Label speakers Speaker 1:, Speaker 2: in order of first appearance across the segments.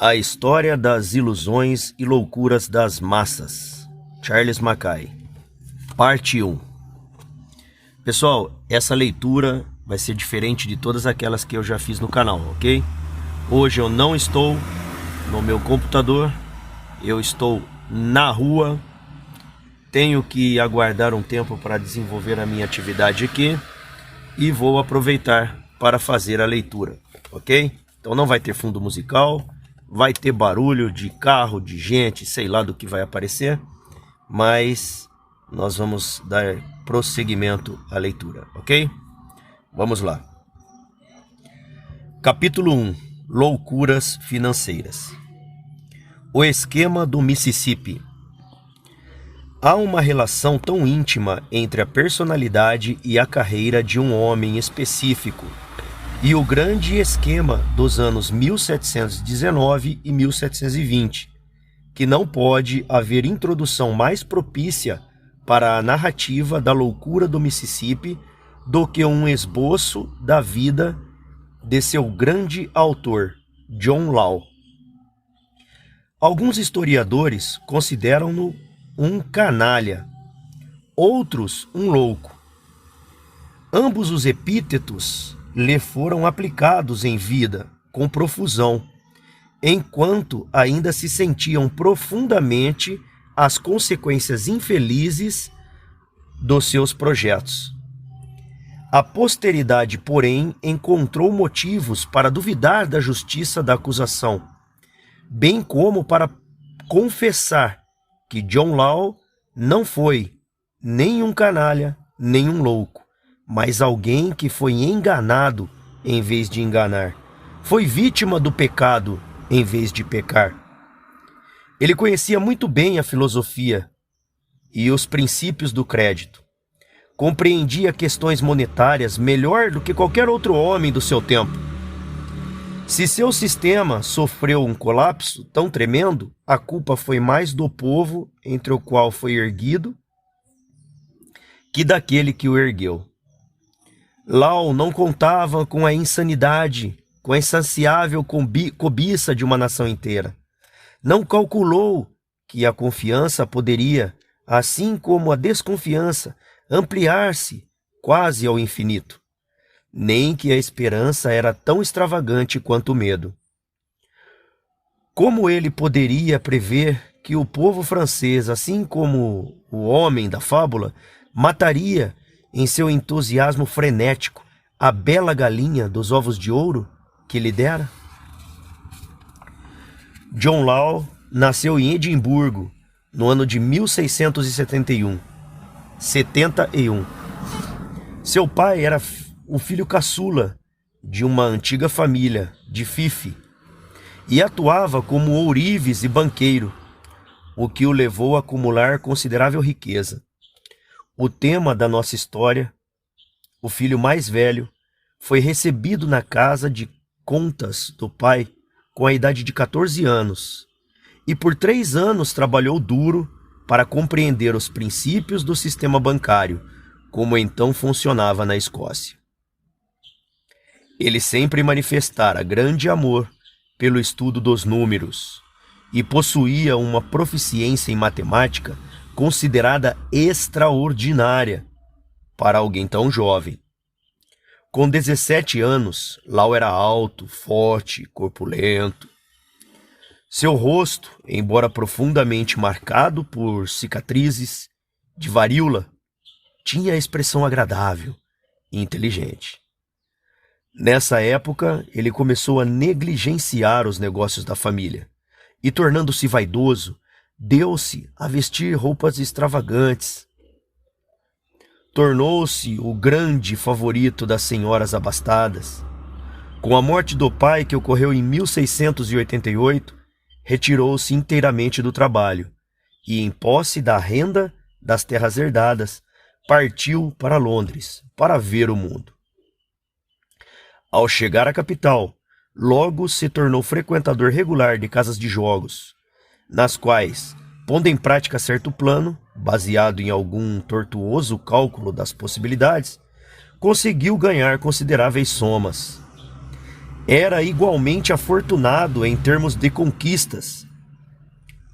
Speaker 1: A História das Ilusões e Loucuras das Massas, Charles Mackay, Parte 1. Pessoal, essa leitura vai ser diferente de todas aquelas que eu já fiz no canal, ok? Hoje eu não estou no meu computador, eu estou na rua, tenho que aguardar um tempo para desenvolver a minha atividade aqui e vou aproveitar para fazer a leitura, ok? Então não vai ter fundo musical, vai ter barulho de carro, de gente, sei lá do que vai aparecer, mas nós vamos dar prosseguimento à leitura, ok? Vamos lá. Capítulo 1. Loucuras financeiras. O esquema do Mississippi. Há uma relação tão íntima entre a personalidade e a carreira de um homem específico e o grande esquema dos anos 1719 e 1720, que não pode haver introdução mais propícia para a narrativa da loucura do Mississippi do que um esboço da vida de seu grande autor, John Law. Alguns historiadores consideram-no um canalha, outros um louco. Ambos os epítetos lhe foram aplicados em vida, com profusão, enquanto ainda se sentiam profundamente as consequências infelizes dos seus projetos. A posteridade, porém, encontrou motivos para duvidar da justiça da acusação, bem como para confessar que John Law não foi nem um canalha, nem um louco, mas alguém que foi enganado em vez de enganar, foi vítima do pecado em vez de pecar. Ele conhecia muito bem a filosofia e os princípios do crédito. Compreendia questões monetárias melhor do que qualquer outro homem do seu tempo. Se seu sistema sofreu um colapso tão tremendo, a culpa foi mais do povo entre o qual foi erguido que daquele que o ergueu. Law não contava com a insanidade, com a insaciável cobiça de uma nação inteira. Não calculou que a confiança poderia, assim como a desconfiança, ampliar-se quase ao infinito, nem que a esperança era tão extravagante quanto o medo. Como ele poderia prever que o povo francês, assim como o homem da fábula, mataria em seu entusiasmo frenético a bela galinha dos ovos de ouro que lhe dera? John Law nasceu em Edimburgo no ano de 1671. Seu pai era o filho caçula de uma antiga família de Fife e atuava como ourives e banqueiro, o que o levou a acumular considerável riqueza. O tema da nossa história, o filho mais velho, foi recebido na casa de contas do pai com a idade de 14 anos e por 3 anos trabalhou duro para compreender os princípios do sistema bancário, como então funcionava na Escócia. Ele sempre manifestara grande amor pelo estudo dos números e possuía uma proficiência em matemática considerada extraordinária para alguém tão jovem. Com 17 anos, Law era alto, forte, corpulento. Seu rosto, embora profundamente marcado por cicatrizes de varíola, tinha expressão agradável e inteligente. Nessa época, ele começou a negligenciar os negócios da família e, tornando-se vaidoso, deu-se a vestir roupas extravagantes. Tornou-se o grande favorito das senhoras abastadas. Com a morte do pai, que ocorreu em 1688, retirou-se inteiramente do trabalho e, em posse da renda das terras herdadas, partiu para Londres para ver o mundo. Ao chegar à capital, logo se tornou frequentador regular de casas de jogos, nas quais, pondo em prática certo plano, baseado em algum tortuoso cálculo das possibilidades, conseguiu ganhar consideráveis somas. Era igualmente afortunado em termos de conquistas.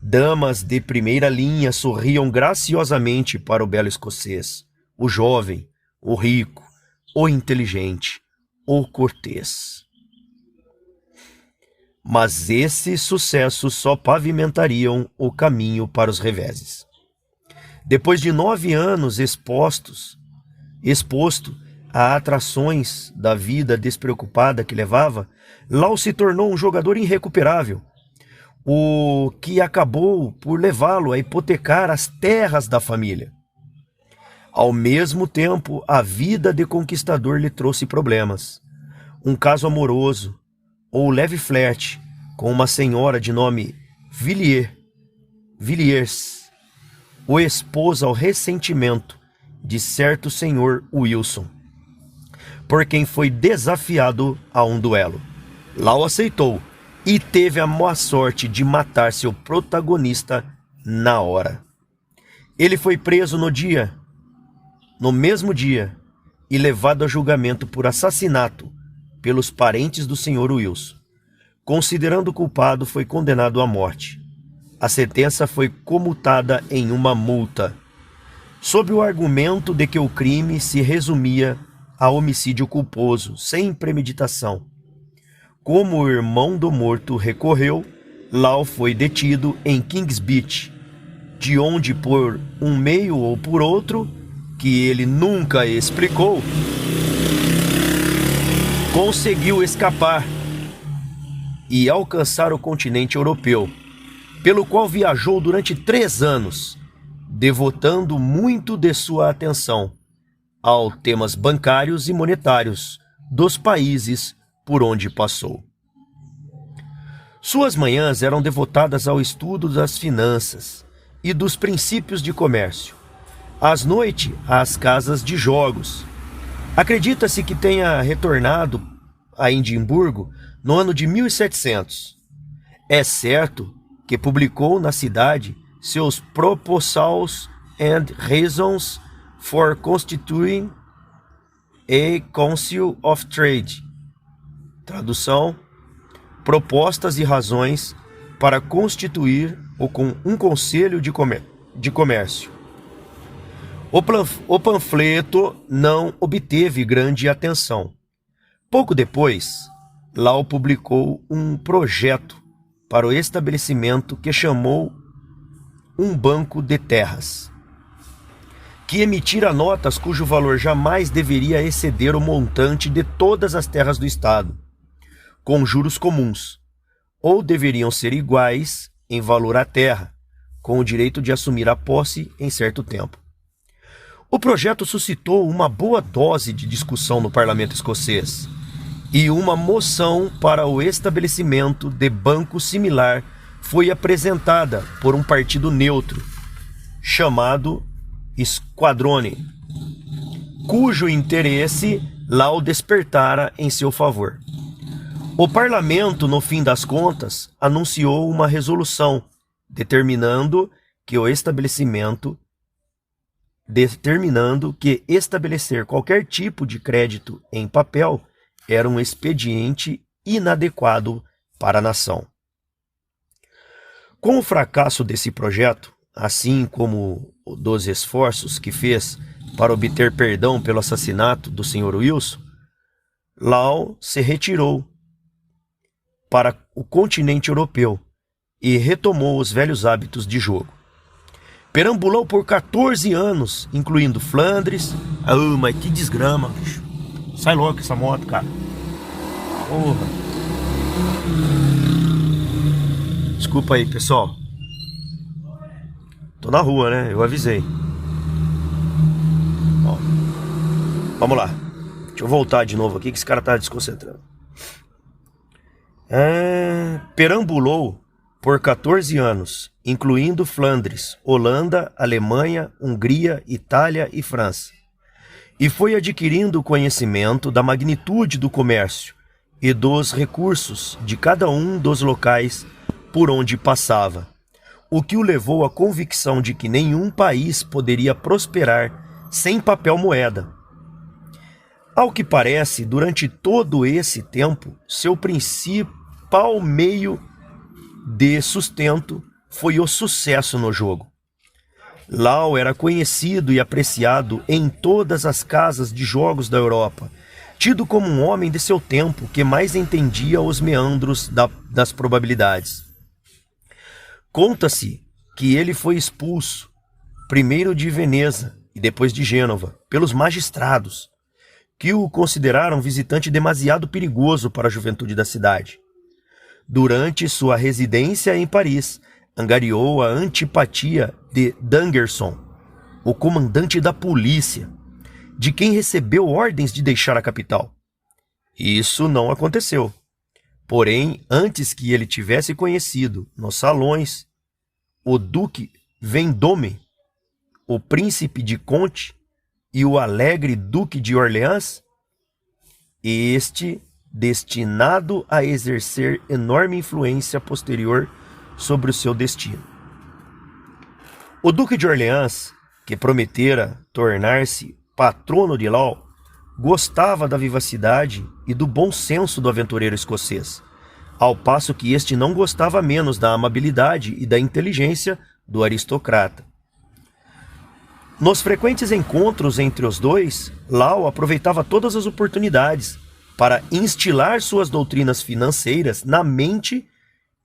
Speaker 1: Damas de primeira linha sorriam graciosamente para o belo escocês, o jovem, o rico, o inteligente, o cortês. Mas esses sucessos só pavimentariam o caminho para os reveses. Depois de 9 anos exposto a atrações da vida despreocupada que levava, Lau se tornou um jogador irrecuperável, o que acabou por levá-lo a hipotecar as terras da família. Ao mesmo tempo, a vida de conquistador lhe trouxe problemas. Um caso amoroso, ou leve flerte, com uma senhora de nome Villiers, o expôs ao ressentimento de certo senhor Wilson, por quem foi desafiado a um duelo. Lau aceitou e teve a má sorte de matar seu protagonista na hora. Ele foi preso no mesmo dia, e levado a julgamento por assassinato pelos parentes do senhor Wilson. Considerando culpado, foi condenado à morte. A sentença foi comutada em uma multa, sob o argumento de que o crime se resumia a homicídio culposo, sem premeditação. Como o irmão do morto recorreu, Lau foi detido em Kings Beach, de onde, por um meio ou por outro, que ele nunca explicou, conseguiu escapar e alcançar o continente europeu, pelo qual viajou durante 3 anos, devotando muito de sua atenção aos temas bancários e monetários dos países por onde passou. Suas manhãs eram devotadas ao estudo das finanças e dos princípios de comércio. Às noites, às casas de jogos. Acredita-se que tenha retornado a Edimburgo no ano de 1700. É certo que publicou na cidade seus Proposals and Reasons for Constituting a Council of Trade. Tradução: propostas e razões para constituir um conselho de comércio. O panfleto não obteve grande atenção. Pouco depois, Lau publicou um projeto para o estabelecimento que chamou um banco de terras, que emitira notas cujo valor jamais deveria exceder o montante de todas as terras do Estado, com juros comuns, ou deveriam ser iguais em valor à terra, com o direito de assumir a posse em certo tempo. O projeto suscitou uma boa dose de discussão no parlamento escocês, e uma moção para o estabelecimento de banco similar foi apresentada por um partido neutro, chamado Squadrone, cujo interesse Lau despertara em seu favor. O parlamento, no fim das contas, anunciou uma resolução determinando que estabelecer qualquer tipo de crédito em papel era um expediente inadequado para a nação. Com o fracasso desse projeto, assim como dos esforços que fez para obter perdão pelo assassinato do Sr. Wilson, Lau se retirou para o continente europeu e retomou os velhos hábitos de jogo. Perambulou por 14 anos, incluindo Flandres. Mas que desgrama, bicho. Sai logo essa moto, cara. Porra. Desculpa aí, pessoal. Tô na rua, né? Eu avisei. Ó. Vamos lá. Deixa eu voltar de novo aqui que esse cara tá desconcentrando. Perambulou por 14 anos, incluindo Flandres, Holanda, Alemanha, Hungria, Itália e França, e foi adquirindo conhecimento da magnitude do comércio e dos recursos de cada um dos locais por onde passava, o que o levou à convicção de que nenhum país poderia prosperar sem papel moeda. Ao que parece, durante todo esse tempo, seu principal meio de sustento foi o sucesso no jogo. Lau era conhecido e apreciado em todas as casas de jogos da Europa, tido como um homem de seu tempo que mais entendia os meandros das probabilidades. Conta-se que ele foi expulso, primeiro de Veneza e depois de Gênova, pelos magistrados, que o consideraram visitante demasiado perigoso para a juventude da cidade. Durante sua residência em Paris, angariou a antipatia de Dangerson, o comandante da polícia, de quem recebeu ordens de deixar a capital. Isso não aconteceu. Porém, antes que ele tivesse conhecido nos salões o Duque Vendôme, o príncipe de Conte e o alegre Duque de Orleans, este destinado a exercer enorme influência posterior sobre o seu destino. O Duque de Orleans, que prometera tornar-se patrono de Lau, gostava da vivacidade e do bom senso do aventureiro escocês, ao passo que este não gostava menos da amabilidade e da inteligência do aristocrata. Nos frequentes encontros entre os dois, Lau aproveitava todas as oportunidades para instilar suas doutrinas financeiras na mente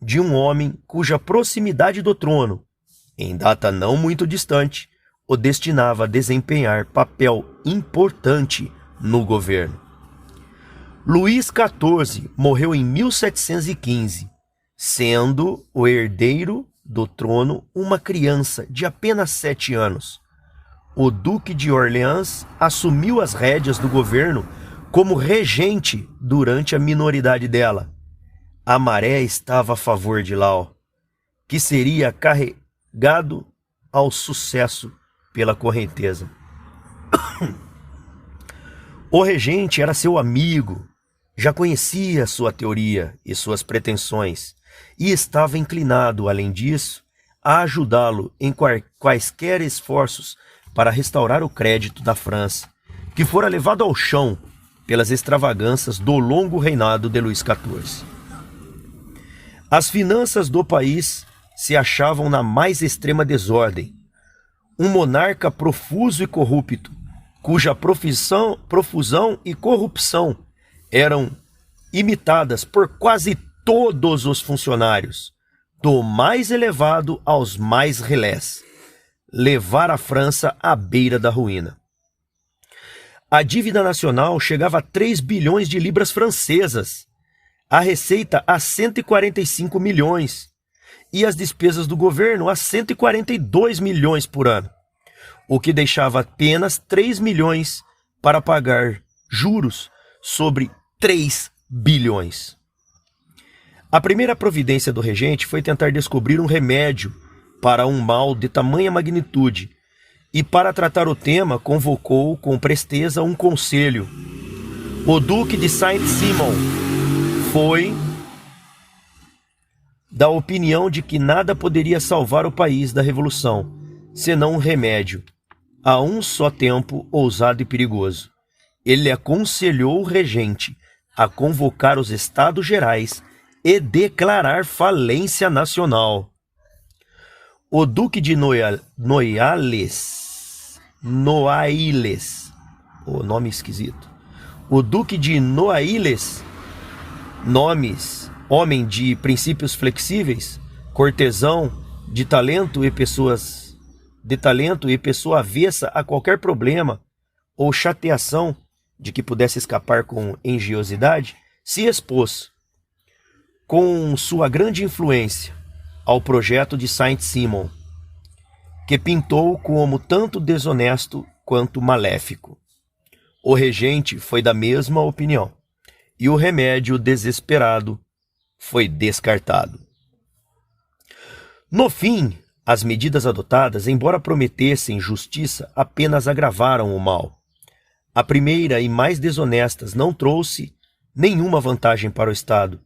Speaker 1: de um homem cuja proximidade do trono, em data não muito distante, o destinava a desempenhar papel importante no governo. Luís XIV morreu em 1715, sendo o herdeiro do trono uma criança de apenas 7 anos. O Duque de Orleans assumiu as rédeas do governo como regente durante a minoridade dela. A maré estava a favor de Lau, que seria carregado ao sucesso pela correnteza. O regente era seu amigo, já conhecia sua teoria e suas pretensões, e estava inclinado, além disso, a ajudá-lo em quaisquer esforços para restaurar o crédito da França, que fora levado ao chão pelas extravagâncias do longo reinado de Luís XIV. As finanças do país se achavam na mais extrema desordem. Um monarca profuso e corrupto, cuja profusão e corrupção eram imitadas por quase todos os funcionários, do mais elevado aos mais relés, levar a França à beira da ruína. A dívida nacional chegava a 3 bilhões de libras francesas, a receita a 145 milhões e as despesas do governo a 142 milhões por ano, o que deixava apenas 3 milhões para pagar juros sobre 3 bilhões. A primeira providência do regente foi tentar descobrir um remédio para um mal de tamanha magnitude, e para tratar o tema convocou com presteza um conselho. O Duque de Saint-Simon foi da opinião de que nada poderia salvar o país da revolução, senão um remédio, a um só tempo ousado e perigoso. Ele aconselhou o regente a convocar os Estados Gerais e declarar falência nacional. O Duque de Noailles, o nome esquisito. O Duque de Noailles, homem de princípios flexíveis, cortesão, de talento e pessoa avessa a qualquer problema ou chateação de que pudesse escapar com engenhosidade, se expôs, com sua grande influência, ao projeto de Saint-Simon, que pintou como tanto desonesto quanto maléfico. O regente foi da mesma opinião, e o remédio desesperado foi descartado. No fim, as medidas adotadas, embora prometessem justiça, apenas agravaram o mal. A primeira e mais desonestas não trouxe nenhuma vantagem para o Estado.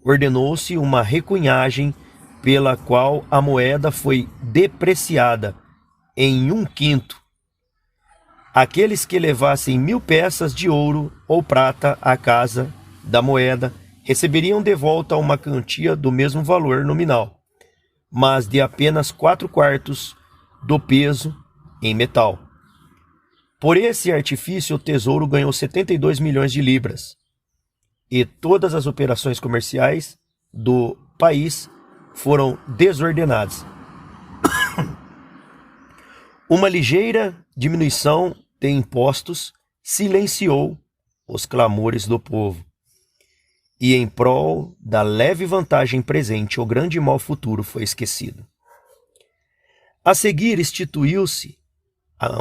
Speaker 1: Ordenou-se uma recunhagem pela qual a moeda foi depreciada em 1/5. Aqueles que levassem 1000 peças de ouro ou prata à casa da moeda receberiam de volta uma quantia do mesmo valor nominal, mas de apenas 4/4 do peso em metal. Por esse artifício, o Tesouro ganhou 72 milhões de libras, e todas as operações comerciais do país foram desordenadas. Uma ligeira diminuição de impostos silenciou os clamores do povo, e em prol da leve vantagem presente, o grande mal futuro foi esquecido. A seguir, instituiu-se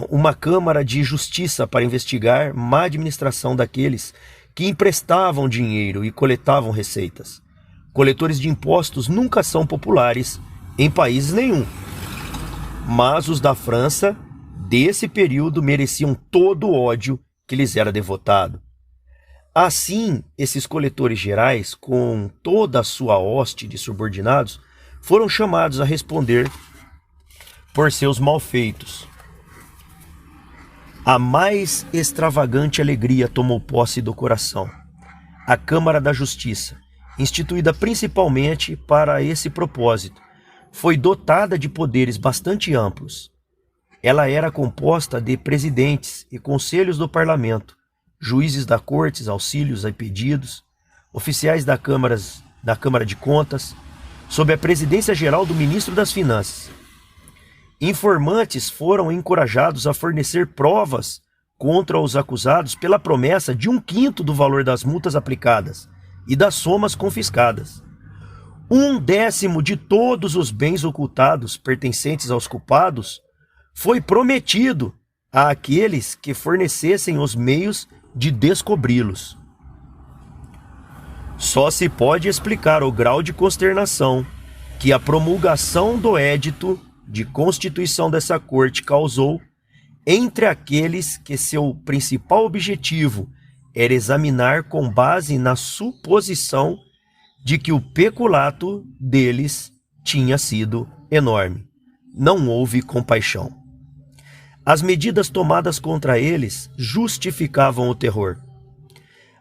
Speaker 1: uma Câmara de Justiça para investigar má administração daqueles que emprestavam dinheiro e coletavam receitas. Coletores de impostos nunca são populares em países nenhum, mas os da França, desse período, mereciam todo o ódio que lhes era devotado. Assim, esses coletores gerais, com toda a sua hoste de subordinados, foram chamados a responder por seus malfeitos. A mais extravagante alegria tomou posse do coração. A Câmara da Justiça, instituída principalmente para esse propósito, foi dotada de poderes bastante amplos. Ela era composta de presidentes e conselhos do parlamento, juízes da cortes, auxílios a pedidos, oficiais da Câmara de Contas, sob a presidência geral do ministro das Finanças. Informantes foram encorajados a fornecer provas contra os acusados pela promessa de 1/5 do valor das multas aplicadas e das somas confiscadas. 1/10 de todos os bens ocultados pertencentes aos culpados foi prometido àqueles que fornecessem os meios de descobri-los. Só se pode explicar o grau de consternação que a promulgação do édito de constituição dessa corte causou entre aqueles que seu principal objetivo era examinar com base na suposição de que o peculato deles tinha sido enorme. Não houve compaixão. As medidas tomadas contra eles justificavam o terror.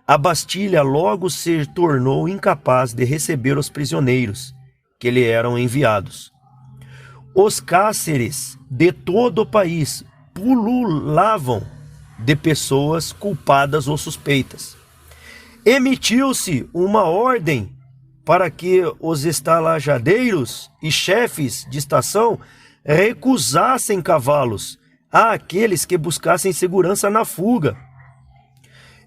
Speaker 1: A Bastilha logo se tornou incapaz de receber os prisioneiros que lhe eram enviados. Os cárceres de todo o país pululavam de pessoas culpadas ou suspeitas. Emitiu-se uma ordem para que os estalajadeiros e chefes de estação recusassem cavalos àqueles que buscassem segurança na fuga.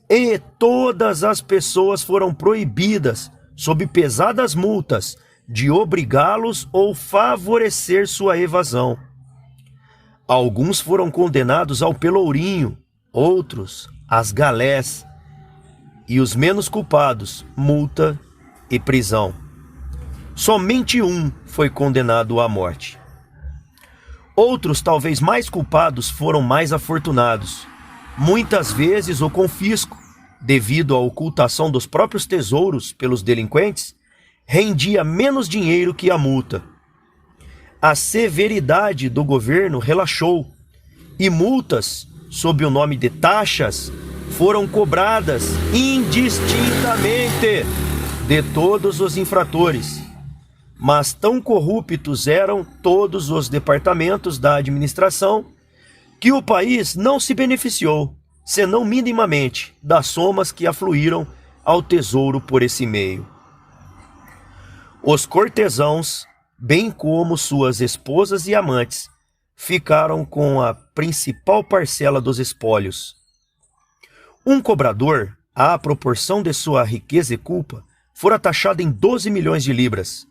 Speaker 1: E todas as pessoas foram proibidas, sob pesadas multas, de obrigá-los ou favorecer sua evasão. Alguns foram condenados ao pelourinho, outros às galés, e os menos culpados, multa e prisão. Somente um foi condenado à morte. Outros, talvez mais culpados, foram mais afortunados. Muitas vezes o confisco, devido à ocultação dos próprios tesouros pelos delinquentes, rendia menos dinheiro que a multa. A severidade do governo relaxou e multas, sob o nome de taxas, foram cobradas indistintamente de todos os infratores. Mas tão corruptos eram todos os departamentos da administração que o país não se beneficiou, senão minimamente, das somas que afluíram ao tesouro por esse meio. Os cortesãos, bem como suas esposas e amantes, ficaram com a principal parcela dos espólios. Um cobrador, à proporção de sua riqueza e culpa, fora taxado em 12 milhões de libras.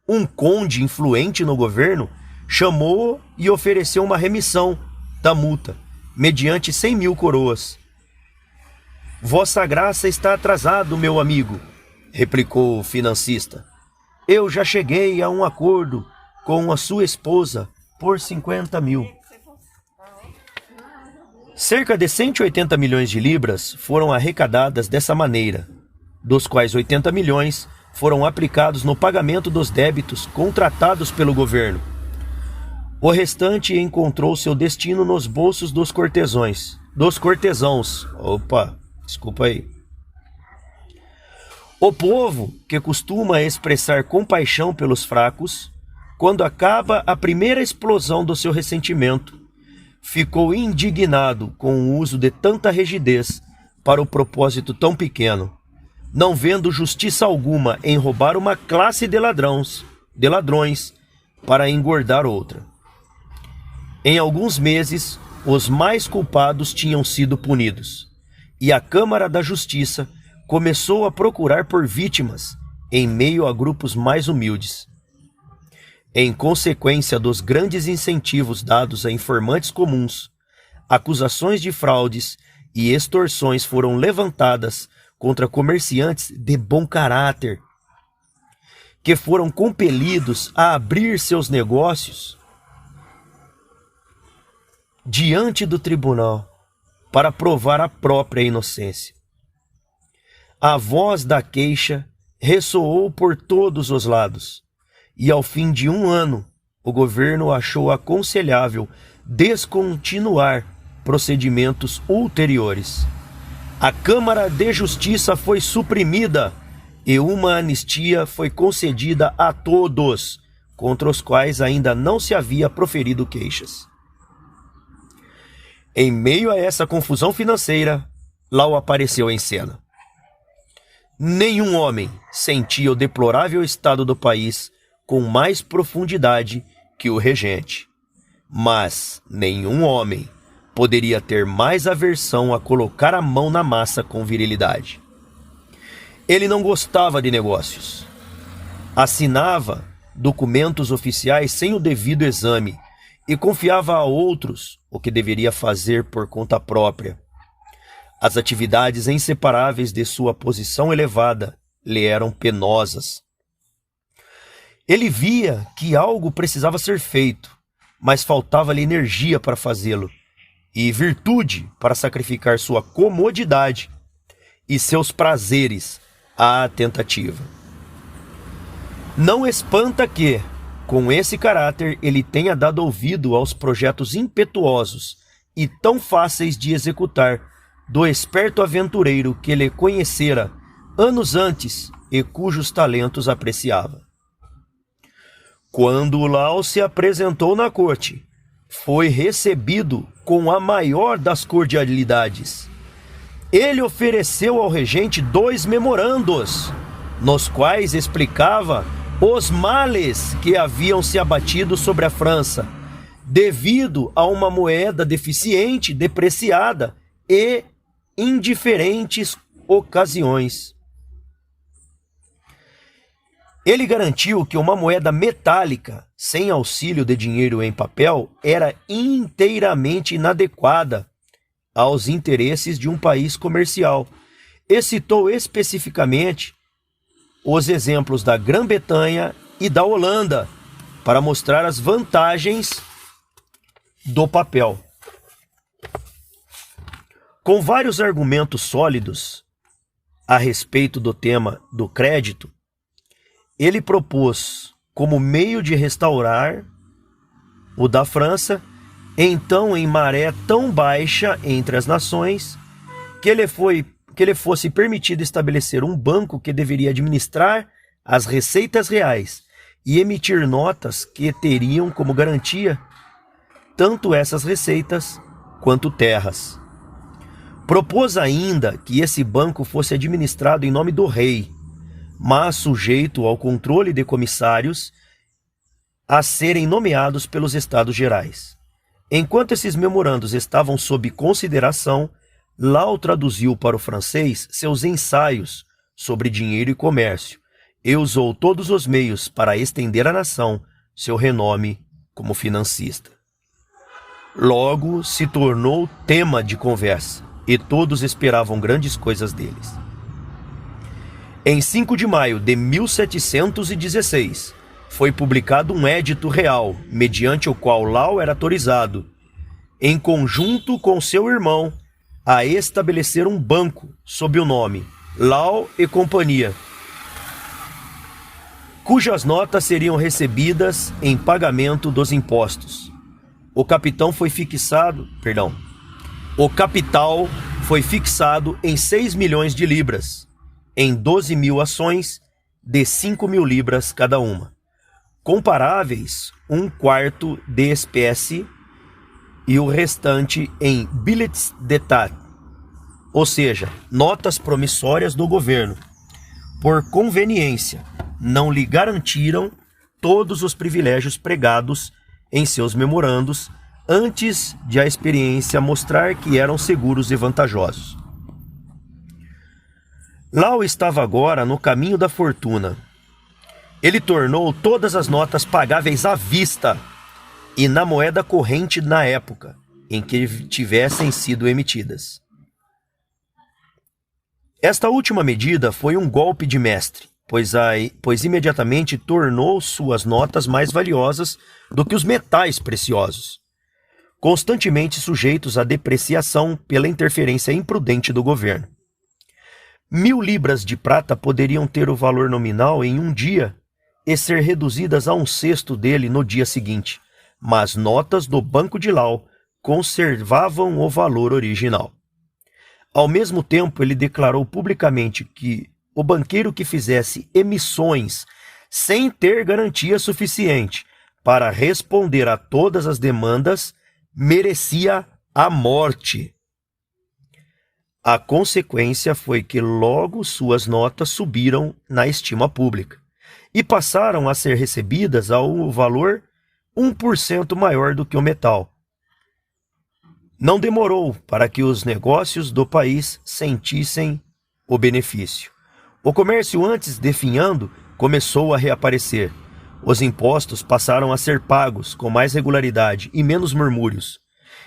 Speaker 1: Um conde influente no governo chamou e ofereceu uma remissão da multa, mediante 100.000 coroas. Vossa Graça está atrasado, meu amigo, replicou o financista. Eu já cheguei a um acordo com a sua esposa por 50.000. Cerca de 180 milhões de libras foram arrecadadas dessa maneira, dos quais 80 milhões foram aplicados no pagamento dos débitos contratados pelo governo. O restante encontrou seu destino nos bolsos dos cortesãos. Opa, desculpa aí. O povo, que costuma expressar compaixão pelos fracos, quando acaba a primeira explosão do seu ressentimento, ficou indignado com o uso de tanta rigidez para o propósito tão pequeno, não vendo justiça alguma em roubar uma classe de ladrões para engordar outra. Em alguns meses, os mais culpados tinham sido punidos, e a Câmara da Justiça começou a procurar por vítimas em meio a grupos mais humildes. Em consequência dos grandes incentivos dados a informantes comuns, acusações de fraudes e extorsões foram levantadas contra comerciantes de bom caráter, que foram compelidos a abrir seus negócios diante do tribunal para provar a própria inocência. A voz da queixa ressoou por todos os lados, e ao fim de 1 ano, o governo achou aconselhável descontinuar procedimentos ulteriores. A Câmara de Justiça foi suprimida e uma anistia foi concedida a todos contra os quais ainda não se havia proferido queixas. Em meio a essa confusão financeira, Lau apareceu em cena. Nenhum homem sentia o deplorável estado do país com mais profundidade que o regente, mas nenhum homem poderia ter mais aversão a colocar a mão na massa com virilidade. Ele não gostava de negócios. Assinava documentos oficiais sem o devido exame e confiava a outros o que deveria fazer por conta própria. As atividades inseparáveis de sua posição elevada lhe eram penosas. Ele via que algo precisava ser feito, mas faltava-lhe energia para fazê-lo e virtude para sacrificar sua comodidade e seus prazeres à tentativa. Não espanta que, com esse caráter, ele tenha dado ouvido aos projetos impetuosos e tão fáceis de executar do esperto aventureiro que ele conhecera anos antes e cujos talentos apreciava. Quando Lau se apresentou na corte, foi recebido com a maior das cordialidades. Ele ofereceu ao regente 2 memorandos, nos quais explicava os males que haviam se abatido sobre a França, devido a uma moeda deficiente, depreciada e indiferentes ocasiões. Ele garantiu que uma moeda metálica, sem auxílio de dinheiro em papel, era inteiramente inadequada aos interesses de um país comercial, e citou especificamente os exemplos da Grã-Bretanha e da Holanda para mostrar as vantagens do papel. Com vários argumentos sólidos a respeito do tema do crédito, ele propôs como meio de restaurar o da França, então em maré tão baixa entre as nações, que lhe fosse permitido estabelecer um banco que deveria administrar as receitas reais e emitir notas que teriam como garantia tanto essas receitas quanto terras. Propôs ainda que esse banco fosse administrado em nome do rei, mas sujeito ao controle de comissários a serem nomeados pelos Estados Gerais. Enquanto esses memorandos estavam sob consideração, Lau traduziu para o francês seus ensaios sobre dinheiro e comércio e usou todos os meios para estender à nação seu renome como financista. Logo se tornou tema de conversa e todos esperavam grandes coisas deles. Em 5 de maio de 1716, foi publicado um édito real, mediante o qual Lau era autorizado, em conjunto com seu irmão, a estabelecer um banco sob o nome Lau e Companhia, cujas notas seriam recebidas em pagamento dos impostos. O capital foi fixado em 6 milhões de libras, em 12 mil ações de 5 mil libras cada uma, comparáveis 1/4 de espécie e o restante em billets d'état, ou seja, notas promissórias do governo. Por conveniência, não lhe garantiram todos os privilégios pregados em seus memorandos antes de a experiência mostrar que eram seguros e vantajosos. Lau estava agora no caminho da fortuna. Ele tornou todas as notas pagáveis à vista e na moeda corrente na época em que tivessem sido emitidas. Esta última medida foi um golpe de mestre, pois imediatamente tornou suas notas mais valiosas do que os metais preciosos, constantemente sujeitos à depreciação pela interferência imprudente do governo. 1.000 libras de prata poderiam ter o valor nominal em um dia e ser reduzidas a 1/6 dele no dia seguinte, mas notas do Banco de Lau conservavam o valor original. Ao mesmo tempo, ele declarou publicamente que o banqueiro que fizesse emissões sem ter garantia suficiente para responder a todas as demandas merecia a morte. A consequência foi que logo suas notas subiram na estima pública e passaram a ser recebidas a um valor 1% maior do que o metal. Não demorou para que os negócios do país sentissem o benefício. O comércio, antes definhando, começou a reaparecer. Os impostos passaram a ser pagos com mais regularidade e menos murmúrios,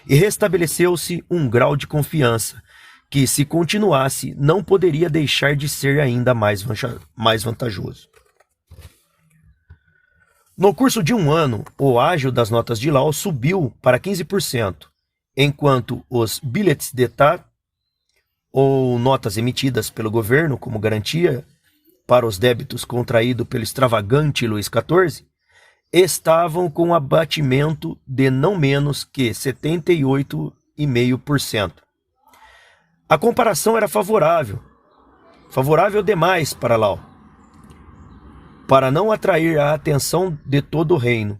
Speaker 1: e restabeleceu-se um grau de confiança que, se continuasse, não poderia deixar de ser ainda mais vantajoso. No curso de um ano, o ágio das notas de Lau subiu para 15%, enquanto os billets d'état, ou notas emitidas pelo governo como garantia para os débitos contraídos pelo extravagante Luís XIV, estavam com abatimento de não menos que 78,5%. A comparação era favorável demais para Lau, para não atrair a atenção de todo o reino,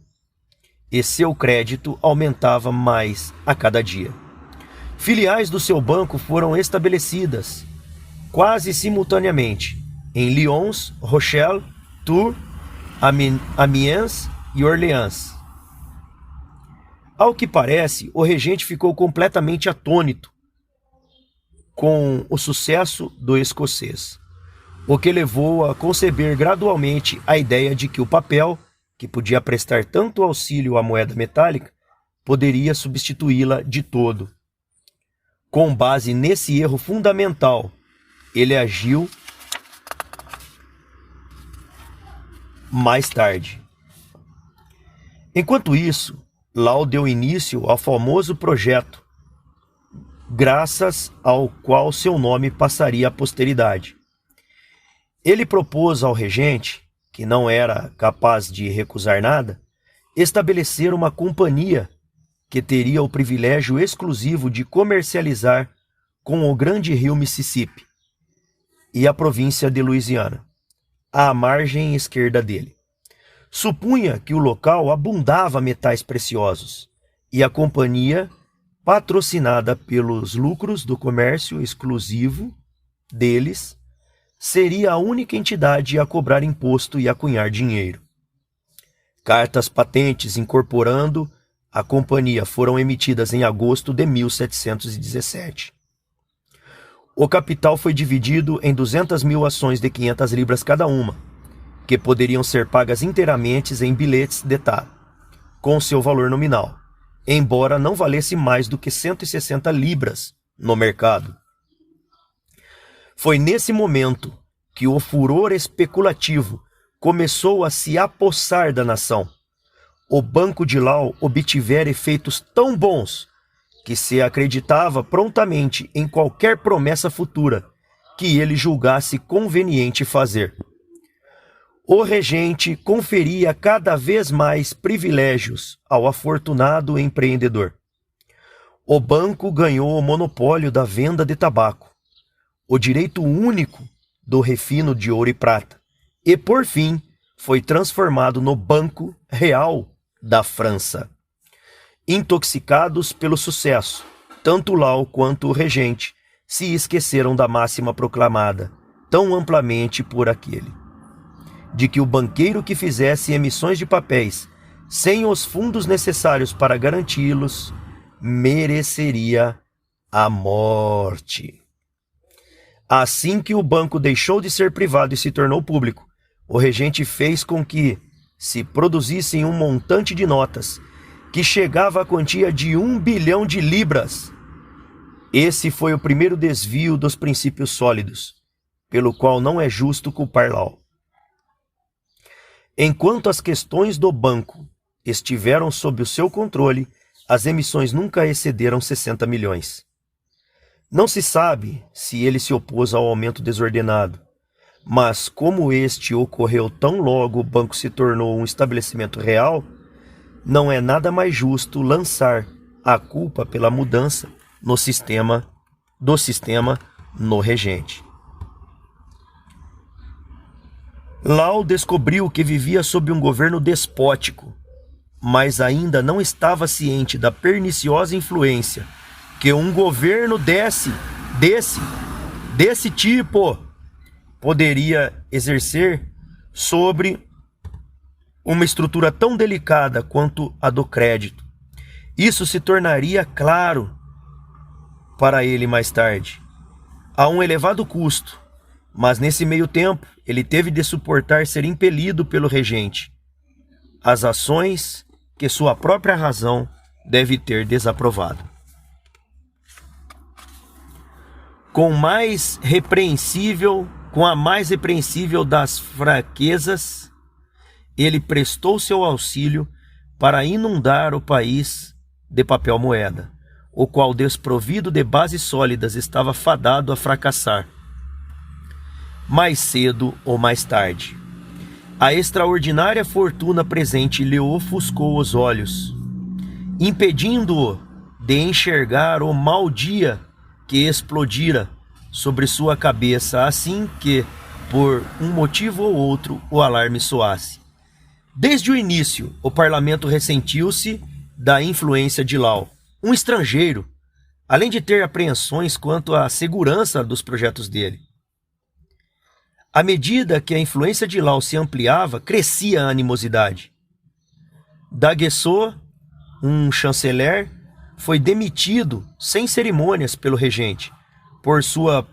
Speaker 1: e seu crédito aumentava mais a cada dia. Filiais do seu banco foram estabelecidas quase simultaneamente em Lyons, Rochelle, Tours, Amiens e Orleans. Ao que parece, o regente ficou completamente atônito com o sucesso do escocês, o que levou a conceber gradualmente a ideia de que o papel, que podia prestar tanto auxílio à moeda metálica, poderia substituí-la de todo. Com base nesse erro fundamental, ele agiu mais tarde. Enquanto isso, Lau deu início ao famoso projeto, graças ao qual seu nome passaria à posteridade. Ele propôs ao regente, que não era capaz de recusar nada, estabelecer uma companhia que teria o privilégio exclusivo de comercializar com o grande rio Mississippi e a província de Louisiana, à margem esquerda dele. Supunha que o local abundava metais preciosos e a companhia, patrocinada pelos lucros do comércio exclusivo deles, seria a única entidade a cobrar imposto e a cunhar dinheiro. Cartas patentes incorporando a companhia foram emitidas em agosto de 1717. O capital foi dividido em 200.000 ações de 500 libras cada uma, que poderiam ser pagas inteiramente em billets d'état, com seu valor nominal, embora não valesse mais do que 160 libras no mercado. Foi nesse momento que o furor especulativo começou a se apossar da nação. O Banco de Lau obtivera efeitos tão bons que se acreditava prontamente em qualquer promessa futura que ele julgasse conveniente fazer. O regente conferia cada vez mais privilégios ao afortunado empreendedor. O banco ganhou o monopólio da venda de tabaco, o direito único do refino de ouro e prata, e, por fim, foi transformado no Banco Real da França. Intoxicados pelo sucesso, tanto Lau quanto o regente se esqueceram da máxima proclamada, tão amplamente por aquele, de que o banqueiro que fizesse emissões de papéis sem os fundos necessários para garanti-los mereceria a morte. Assim que o banco deixou de ser privado e se tornou público, o regente fez com que se produzissem um montante de notas que chegava à quantia de 1 bilhão de libras. Esse foi o primeiro desvio dos princípios sólidos, pelo qual não é justo culpar Lau. Enquanto as questões do banco estiveram sob o seu controle, as emissões nunca excederam 60 milhões. Não se sabe se ele se opôs ao aumento desordenado, mas como este ocorreu tão logo o banco se tornou um estabelecimento real, não é nada mais justo lançar a culpa pela mudança do sistema no regente. Lau descobriu que vivia sob um governo despótico, mas ainda não estava ciente da perniciosa influência que um governo desse tipo poderia exercer sobre uma estrutura tão delicada quanto a do crédito. Isso se tornaria claro para ele mais tarde, a um elevado custo, mas nesse meio tempo ele teve de suportar ser impelido pelo regente as ações que sua própria razão deve ter desaprovado. Com a mais repreensível das fraquezas, ele prestou seu auxílio para inundar o país de papel moeda, o qual, desprovido de bases sólidas, estava fadado a fracassar, mais cedo ou mais tarde. A extraordinária fortuna presente lhe ofuscou os olhos, impedindo-o de enxergar o mau dia que explodira sobre sua cabeça assim que, por um motivo ou outro, o alarme soasse. Desde o início, o parlamento ressentiu-se da influência de Lau, um estrangeiro, além de ter apreensões quanto à segurança dos projetos dele. À medida que a influência de Lau se ampliava, crescia a animosidade. Daguesseau, um chanceler, foi demitido sem cerimônias pelo regente por sua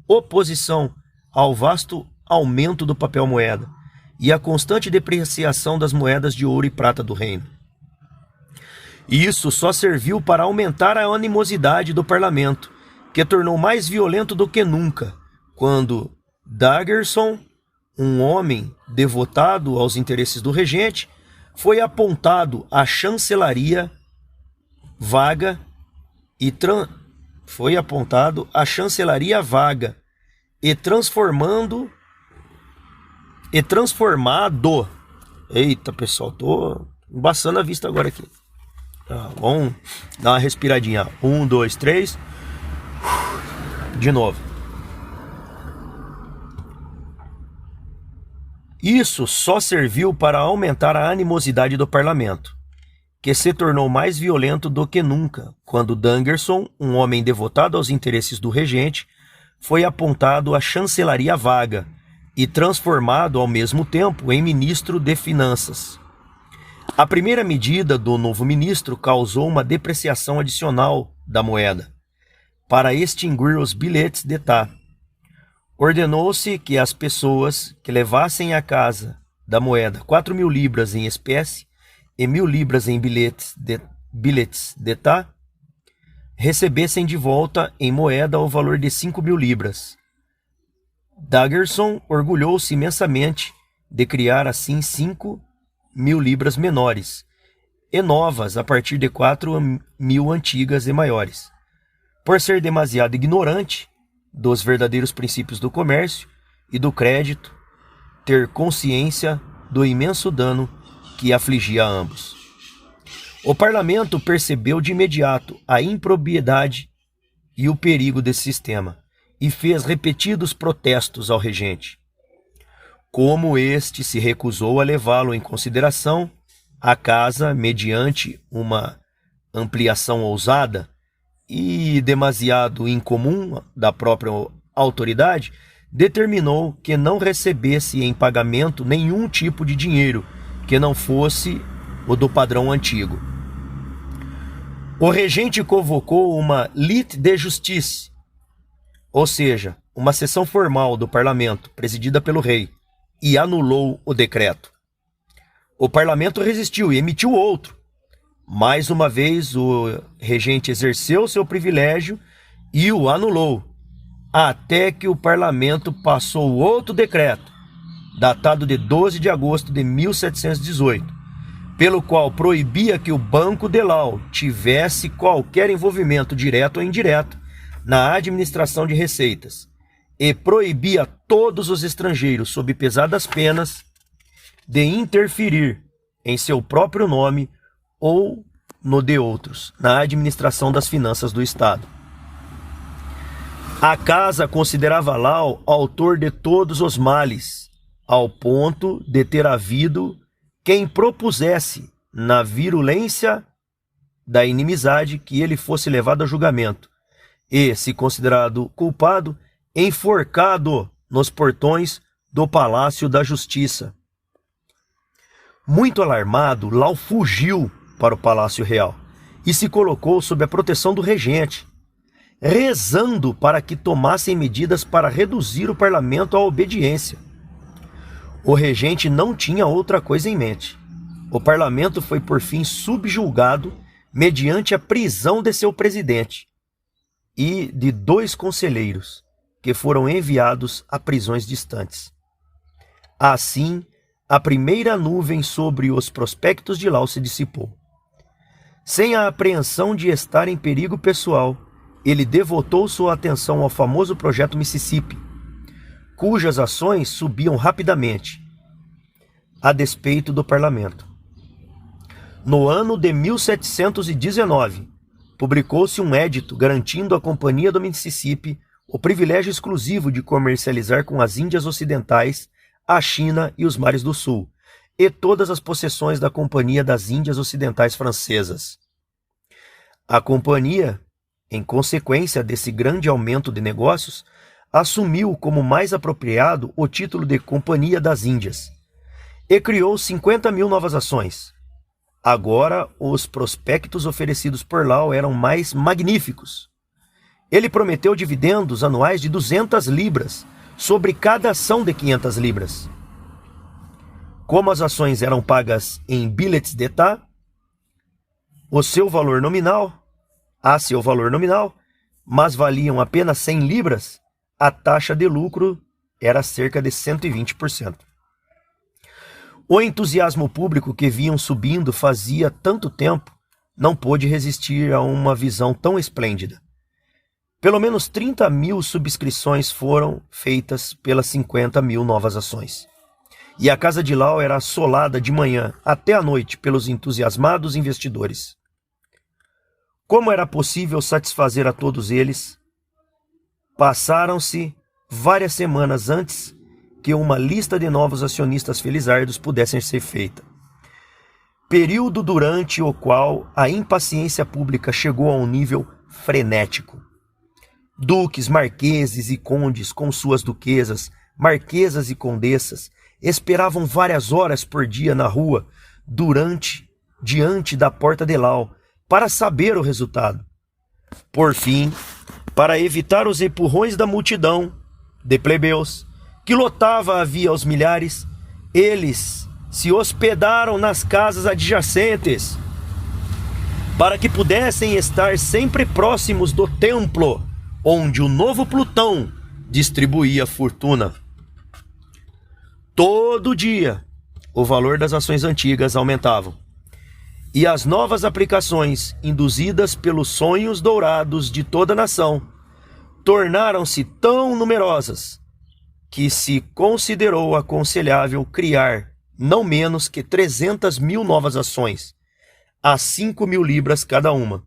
Speaker 1: oposição ao vasto aumento do papel moeda e à constante depreciação das moedas de ouro e prata do reino. Isso só serviu para aumentar a animosidade do parlamento, que tornou mais violento do que nunca, quando Daguerreau, um homem devotado aos interesses do regente, foi apontado à chancelaria vaga e transformado. Eita, pessoal, tô embaçando a vista agora aqui. Vamos dar uma respiradinha. 1, 2, 3. De novo. Isso só serviu para aumentar a animosidade do parlamento, que se tornou mais violento do que nunca, quando Daguerreau, um homem devotado aos interesses do regente, foi apontado à chancelaria vaga e transformado ao mesmo tempo em ministro de Finanças. A primeira medida do novo ministro causou uma depreciação adicional da moeda. Para extinguir os billets d'État, ordenou-se que as pessoas que levassem à casa da moeda 4.000 libras em espécie e 1.000 libras em billets d'État recebessem de volta em moeda o valor de 5.000 libras. Daguerreau orgulhou-se imensamente de criar assim 5.000 libras menores e novas a partir de 4.000 antigas e maiores. Por ser demasiado ignorante dos verdadeiros princípios do comércio e do crédito, ter consciência do imenso dano que afligia a ambos. O parlamento percebeu de imediato a impropriedade e o perigo desse sistema e fez repetidos protestos ao regente. Como este se recusou a levá-lo em consideração, a casa, mediante uma ampliação ousada e demasiado incomum da própria autoridade, determinou que não recebesse em pagamento nenhum tipo de dinheiro que não fosse o do padrão antigo. O regente convocou uma lit de justice, ou seja, uma sessão formal do parlamento, presidida pelo rei, e anulou o decreto. O parlamento resistiu e emitiu outro. Mais uma vez, o regente exerceu seu privilégio e o anulou, até que o parlamento passou outro decreto, datado de 12 de agosto de 1718, pelo qual proibia que o Banco de Lau tivesse qualquer envolvimento direto ou indireto na administração de receitas e proibia todos os estrangeiros, sob pesadas penas, de interferir em seu próprio nome ou no de outros, na administração das finanças do Estado. A casa considerava Lau autor de todos os males, ao ponto de ter havido quem propusesse, na virulência da inimizade, que ele fosse levado a julgamento e, se considerado culpado, enforcado nos portões do Palácio da Justiça. Muito alarmado, Lau fugiu para o Palácio Real e se colocou sob a proteção do regente, rezando para que tomassem medidas para reduzir o parlamento à obediência. O regente não tinha outra coisa em mente. O parlamento foi por fim subjugado mediante a prisão de seu presidente e de 2 conselheiros, que foram enviados a prisões distantes. Assim, a primeira nuvem sobre os prospectos de Lau se dissipou. Sem a apreensão de estar em perigo pessoal, ele devotou sua atenção ao famoso projeto Mississippi, cujas ações subiam rapidamente, a despeito do parlamento. No ano de 1719, publicou-se um edito garantindo à Companhia do Mississippi o privilégio exclusivo de comercializar com as Índias Ocidentais, a China e os mares do Sul, e todas as possessões da Companhia das Índias Ocidentais Francesas. A companhia, em consequência desse grande aumento de negócios, assumiu como mais apropriado o título de Companhia das Índias e criou 50.000 novas ações. Agora, os prospectos oferecidos por Lau eram mais magníficos. Ele prometeu dividendos anuais de 200 libras sobre cada ação de 500 libras. Como as ações eram pagas em billets d'état, a seu valor nominal, mas valiam apenas 100 libras, a taxa de lucro era cerca de 120%. O entusiasmo público que vinham subindo fazia tanto tempo não pôde resistir a uma visão tão esplêndida. Pelo menos 30.000 subscrições foram feitas pelas 50.000 novas ações. E a casa de Lau era assolada de manhã até a noite pelos entusiasmados investidores. Como era possível satisfazer a todos eles? Passaram-se várias semanas antes que uma lista de novos acionistas felizardos pudessem ser feita. Período durante o qual a impaciência pública chegou a um nível frenético. Duques, marqueses e condes com suas duquesas, marquesas e condessas, esperavam várias horas por dia na rua, diante da porta de Lau, para saber o resultado. Por fim, para evitar os empurrões da multidão de plebeus, que lotava a via aos milhares, eles se hospedaram nas casas adjacentes, para que pudessem estar sempre próximos do templo, onde o novo Plutão distribuía fortuna. Todo dia, o valor das ações antigas aumentavam, e as novas aplicações, induzidas pelos sonhos dourados de toda a nação, tornaram-se tão numerosas que se considerou aconselhável criar não menos que 300.000 novas ações, a 5.000 libras cada uma,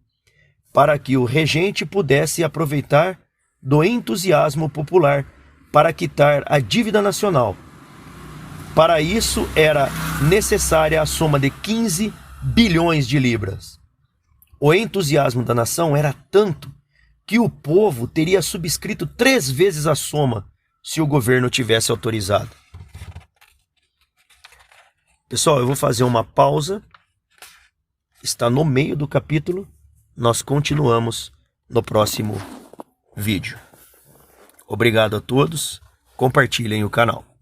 Speaker 1: para que o regente pudesse aproveitar do entusiasmo popular para quitar a dívida nacional. Para isso era necessária a soma de 15 bilhões de libras. O entusiasmo da nação era tanto que o povo teria subscrito 3 vezes a soma se o governo tivesse autorizado. Pessoal, eu vou fazer uma pausa. Está no meio do capítulo. Nós continuamos no próximo vídeo. Obrigado a todos. Compartilhem o canal.